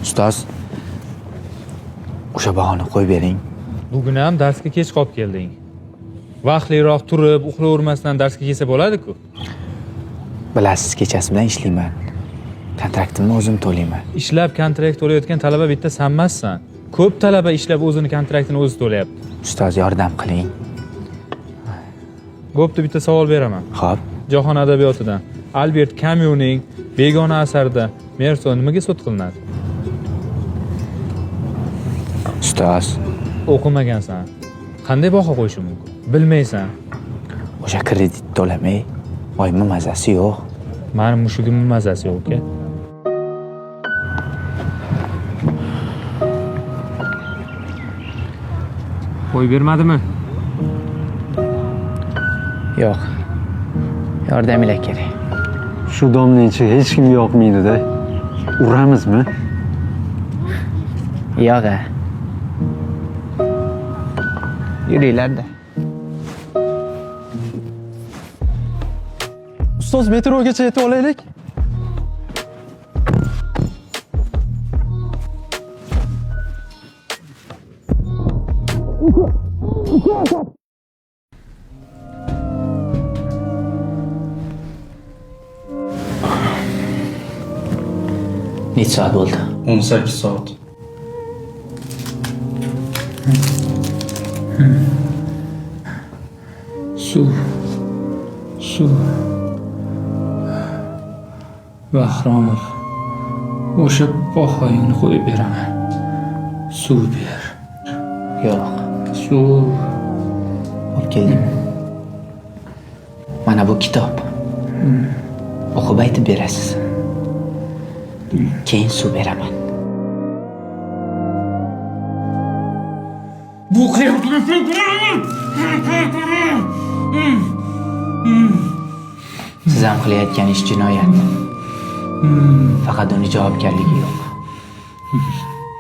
Ustoz, o'sha bahoni qo'yib bering. Bugun ham darsga kech qolib kelding. Vaqtliroq turib, uxlavermasdan darsga kelsa bo'ladi-ku. Bilasiz, kechasi bilan ishlayman. Kontraktimni o'zim to'layman. Ishlab kontrakt to'layotgan talaba bitta sanmassan. Ko'p talaba ishlab o'zini kontraktini o'zi to'layapti. Ustoz, yordam qiling. Bo'pti, bitta savol beraman. Xo'p. Jahon adabiyotidan Albert Camus'ning Begona asarida Merso nimaga sud qilinadi? Ustoz, O'qimagansan. Qanday baho qo'yishim mumkin? Bilmaysan. o'sha kredit to'lamay, oyma mazasi yo'q. Meni mushugimning mazasi yo'q, uka. Qo'y bermadimi? Yo'q. Yordaminglar kerak. Shu domning ichiga hech kim yoqmaydi-da. Uramizmi? Yo'q-a. Yuringlar-da. Ustoz, metrogacha yetib olaylik. Necha soat bo'ldi? 18 soat. Suv. Bahromov, o'sha bahoyingni qo'yib beraman. Suv ber. Yo'q. Suv. Olib keldim. Mana bu kitob. O'qib aytib berasiz. Keyin suv beraman. Bu Siz ham qilayotgan ish jinoyat. Faqat uni javobgarligi yo'q.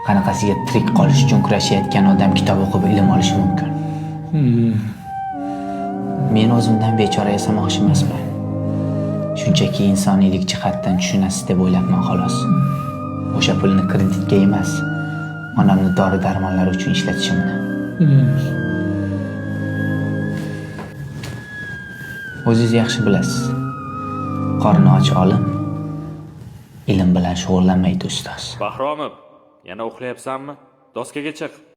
Qanaqasiga tirik qolish uchun kurashayotgan odam kitob o'qib ilm olishi mumkin. Men o'zimdan bechora yasamoqchi emasman. Shunchaki insoniylik jihatdan tushunasiz deb o'ylabman xolos. O'sha pulni kreditga emas, onamni dori-darmonlar uchun ishlatishimni. O'zingiz yaxshi bilasiz. Qorni och olim ilm bilan shug'ullanmaydi ustoz. Bahromov, yana uxlayapsanmi? Doskaga chiq.